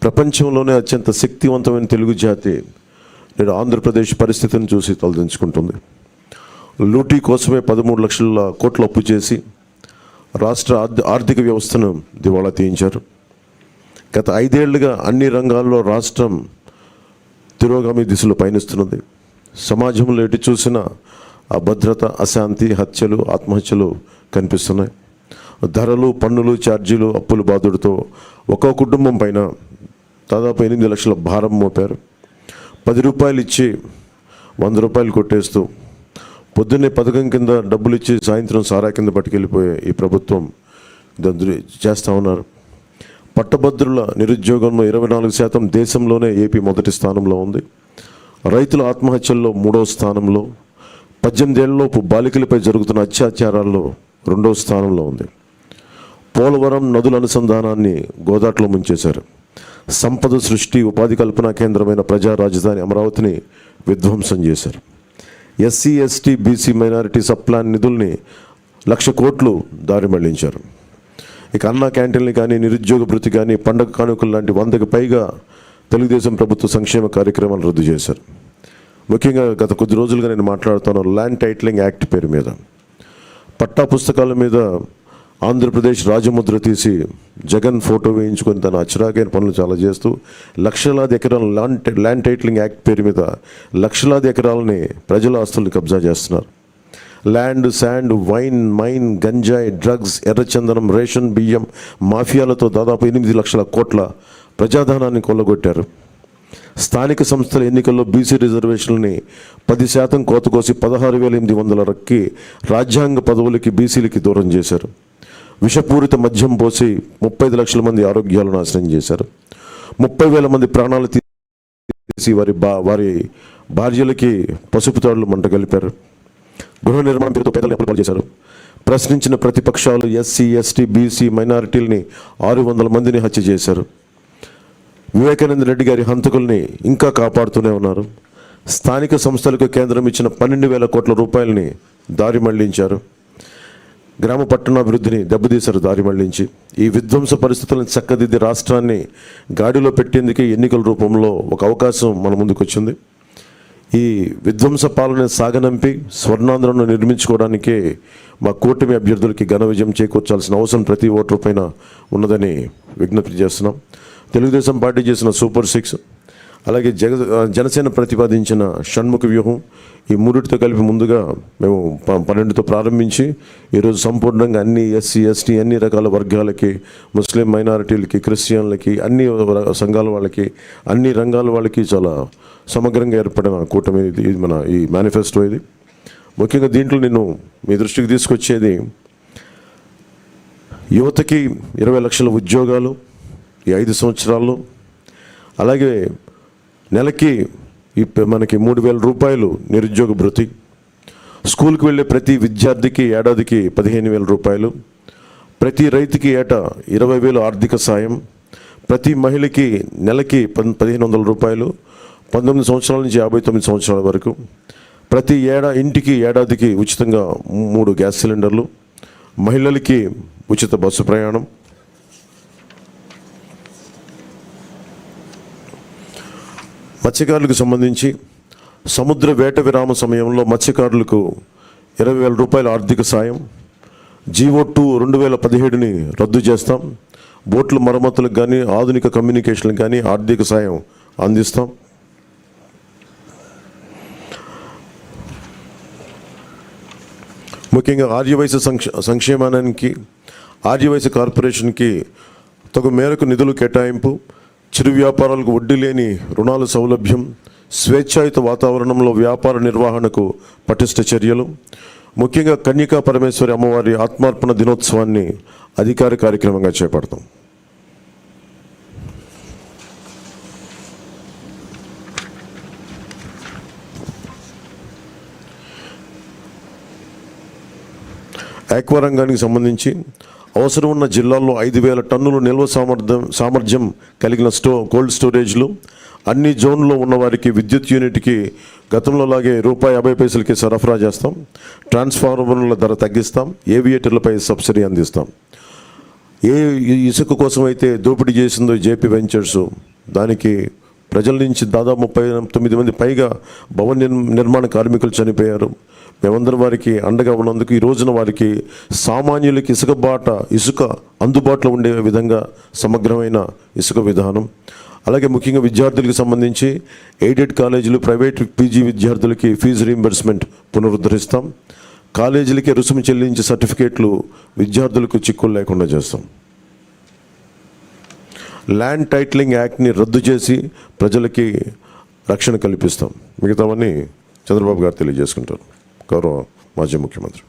ప్రపంచంలోనే అత్యంత శక్తివంతమైన తెలుగు జాతి నేడు ఆంధ్రప్రదేశ్ పరిస్థితిని చూసి తలదించుకుంటుంది. లూటీ కోసమే 13 లక్షల కోట్ల అప్పు చేసి రాష్ట్ర ఆర్థిక వ్యవస్థను దివాళా తీయించారు. గత 5 ఏళ్లుగా అన్ని రంగాల్లో రాష్ట్రం తిరోగామి దిశలో పయనిస్తున్నది. సమాజంలో ఎటు చూసినా అభద్రత, అశాంతి, హత్యలు, ఆత్మహత్యలు కనిపిస్తున్నాయి. ధరలు, పన్నులు, ఛార్జీలు, అప్పుల బాధుడితో ఒక్కో కుటుంబం పైన దాదాపు 8 లక్షల భారం మోపారు. 10 రూపాయలు ఇచ్చి 100 రూపాయలు కొట్టేస్తూ పొద్దున్నే పథకం కింద డబ్బులు ఇచ్చి సాయంత్రం సారా కింద పట్టుకెళ్ళిపోయే ఈ ప్రభుత్వం చేస్తూ ఉన్నారు. పట్టభద్రుల నిరుద్యోగంలో 24%, దేశంలోనే ఏపీ మొదటి స్థానంలో ఉంది. రైతుల ఆత్మహత్యల్లో 3వ స్థానంలో, 18 ఏళ్లలోపు బాలికలపై జరుగుతున్న అత్యాచారాల్లో 2వ స్థానంలో ఉంది. పోలవరం నదుల అనుసంధానాన్ని గోదాట్లో ముంచేశారు. సంపద సృష్టి, ఉపాధి కల్పన కేంద్రమైన ప్రజా రాజధాని అమరావతిని విధ్వంసం చేశారు. SC, ST, BC, minority sub plan నిధుల్ని 1,00,000 కోట్లు దారి మళ్లించారు. ఇక అన్నా క్యాంటీన్లు కానీ, నిరుద్యోగ భృతి కానీ, పండగ కానుకలు లాంటి 100కి పైగా తెలుగుదేశం ప్రభుత్వ సంక్షేమ కార్యక్రమాలు రద్దు చేశారు. ముఖ్యంగా గత కొద్ది రోజులుగా నేను మాట్లాడుతాను ల్యాండ్ టైటిలింగ్ యాక్ట్ పేరు మీద. పట్టా పుస్తకాల మీద ఆంధ్రప్రదేశ్ రాజముద్ర తీసి జగన్ ఫోటో వేయించుకొని తన అచ్చరాకైన పనులు చాలా చేస్తూ లక్షలాది ఎకరాల ల్యాండ్ టైటిలింగ్ యాక్ట్ పేరు మీద లక్షలాది ఎకరాలని ప్రజల ఆస్తుల్ని కబ్జా చేస్తున్నారు. ల్యాండ్, శాండ్, వైన్, మైన్, గంజాయి, డ్రగ్స్, ఎర్రచందనం, రేషన్ బియ్యం మాఫియాలతో దాదాపు 8 లక్షల కోట్ల ప్రజాధనాన్ని కొల్లగొట్టారు. స్థానిక సంస్థల ఎన్నికల్లో బీసీ రిజర్వేషన్లని 10% కోత కోసి 16,800 రాజ్యాంగ పదవులకి బీసీలకి దూరం చేశారు. విషపూరిత మద్యం పోసి 35 లక్షల మంది ఆరోగ్యాలను నాశనం చేశారు. 30,000 మంది ప్రాణాలు తీసి వారి భార్యలకి పసుపు తాడులు మంట కలిపారు. గృహ నిర్మాణం పేరుతో పేదలు అప్పులు చేశారు. ప్రశ్నించిన ప్రతిపక్షాలు ఎస్సీ, ఎస్టీ, బీసీ, మైనారిటీలని 600 మందిని హత్య చేశారు. వివేకానంద రెడ్డి గారి హంతకుల్ని ఇంకా కాపాడుతూనే ఉన్నారు. స్థానిక సంస్థలకు కేంద్రం ఇచ్చిన 12,000 కోట్ల రూపాయలని దారి మళ్లించారు. గ్రామ పట్టణాభివృద్ధిని దెబ్బతీశారు దారి మళ్లించి. ఈ విధ్వంస పరిస్థితులను చక్కదిద్ది రాష్ట్రాన్ని గాడిలో పెట్టేందుకే ఎన్నికల రూపంలో ఒక అవకాశం మన ముందుకు వచ్చింది. ఈ విధ్వంస పాలన సాగనంపి స్వర్ణాంధ్రను నిర్మించుకోవడానికే మా కూటమి అభ్యర్థులకి ఘన విజయం చేకూర్చాల్సిన అవసరం ప్రతి ఓటరు పైన ఉన్నదని విజ్ఞప్తి చేస్తున్నాం. తెలుగుదేశం పార్టీ చేసిన సూపర్ 6, అలాగే జనసేన ప్రతిపాదించిన షణ్ముఖ వ్యూహం, ఈ మూడిటితో కలిపి ముందుగా మేము 12తో ప్రారంభించి ఈరోజు సంపూర్ణంగా అన్ని ఎస్సీ, ఎస్టీ, అన్ని రకాల వర్గాలకి, ముస్లిం మైనారిటీలకి, క్రిస్టియన్లకి, అన్ని సంఘాల వాళ్ళకి, అన్ని రంగాల వాళ్ళకి చాలా సమగ్రంగా ఏర్పడిన కూటమి ఇది మన ఈ మేనిఫెస్టో. ఇది ముఖ్యంగా దీంట్లో నేను మీ దృష్టికి తీసుకొచ్చేది యువతకి 20 లక్షల ఉద్యోగాలు ఈ 5 సంవత్సరాల్లో, అలాగే నెలకి మనకి 3,000 రూపాయలు నిరుద్యోగ భృతి, స్కూల్కి వెళ్ళే ప్రతి విద్యార్థికి ఏడాదికి 15,000 రూపాయలు, ప్రతి రైతుకి ఏటా 20,000 ఆర్థిక సాయం, ప్రతి మహిళకి నెలకి 1,500 రూపాయలు, 19 సంవత్సరాల నుంచి 59 సంవత్సరాల వరకు, ప్రతి ఇంటికి ఏడాదికి ఉచితంగా 3 గ్యాస్ సిలిండర్లు, మహిళలకి ఉచిత బస్సు ప్రయాణం. మత్స్యకారులకు సంబంధించి సముద్ర వేట విరామ సమయంలో మత్స్యకారులకు 20,000 రూపాయల ఆర్థిక సాయం. జీవో2 2017ని రద్దు చేస్తాం. బోట్ల మరమ్మతులకు కానీ, ఆధునిక కమ్యూనికేషన్లకు కానీ ఆర్థిక సాయం అందిస్తాం. ముఖ్యంగా ఆర్యవైశ్య సంక్షేమానికి, ఆర్యవైశ్య కార్పొరేషన్కి తగు మేరకు నిధులు కేటాయింపు, చిరు వ్యాపారాలకు వడ్డీ లేని రుణాల సౌలభ్యం, స్వేచ్ఛాయుత వాతావరణంలో వ్యాపార నిర్వహణకు పటిష్ట చర్యలు. ముఖ్యంగా కన్యకా పరమేశ్వరి అమ్మవారి ఆత్మార్పణ దినోత్సవాన్ని అధికార కార్యక్రమంగా చేపడతాం. ఆక్వా రంగానికి సంబంధించి అవసరం ఉన్న జిల్లాల్లో 5,000 టన్నులు నిల్వ సామర్థ్యం కలిగిన కోల్డ్ స్టోరేజ్లు, అన్ని జోన్లో ఉన్నవారికి విద్యుత్ యూనిట్కి గతంలో లాగే ₹50 సరఫరా చేస్తాం. ట్రాన్స్ఫార్మర్ల ధర తగ్గిస్తాం. ఏవియేటర్లపై సబ్సిడీ అందిస్తాం. ఏ ఇసుక కోసం అయితే దోపిడీ చేసిందో జేపీ వెంచర్స్ దానికి ప్రజల నుంచి దాదాపు 39 మంది పైగా భవన నిర్మాణ కార్మికులు చనిపోయారు. మేమందరం వారికి అండగా ఉన్నందుకు ఈ రోజున వారికి సామాన్యులకి ఇసుక అందుబాటులో ఉండే విధంగా సమగ్రమైన ఇసుక విధానం, అలాగే ముఖ్యంగా విద్యార్థులకు సంబంధించి ఎయిడెడ్ కాలేజీలు, ప్రైవేట్ పీజీ విద్యార్థులకి ఫీజు రీయింబర్స్మెంట్ పునరుద్ధరిస్తాం. కాలేజీలకి రుసుము చెల్లించే సర్టిఫికేట్లు విద్యార్థులకు చిక్కులు లేకుండా చేస్తాం. ల్యాండ్ టైటిలింగ్ యాక్ట్ని రద్దు చేసి ప్రజలకి రక్షణ కల్పిస్తాం. మిగతావన్నీ చంద్రబాబు గారు తెలియజేసుకుంటారు, గౌరవ మాజీ ముఖ్యమంత్రి.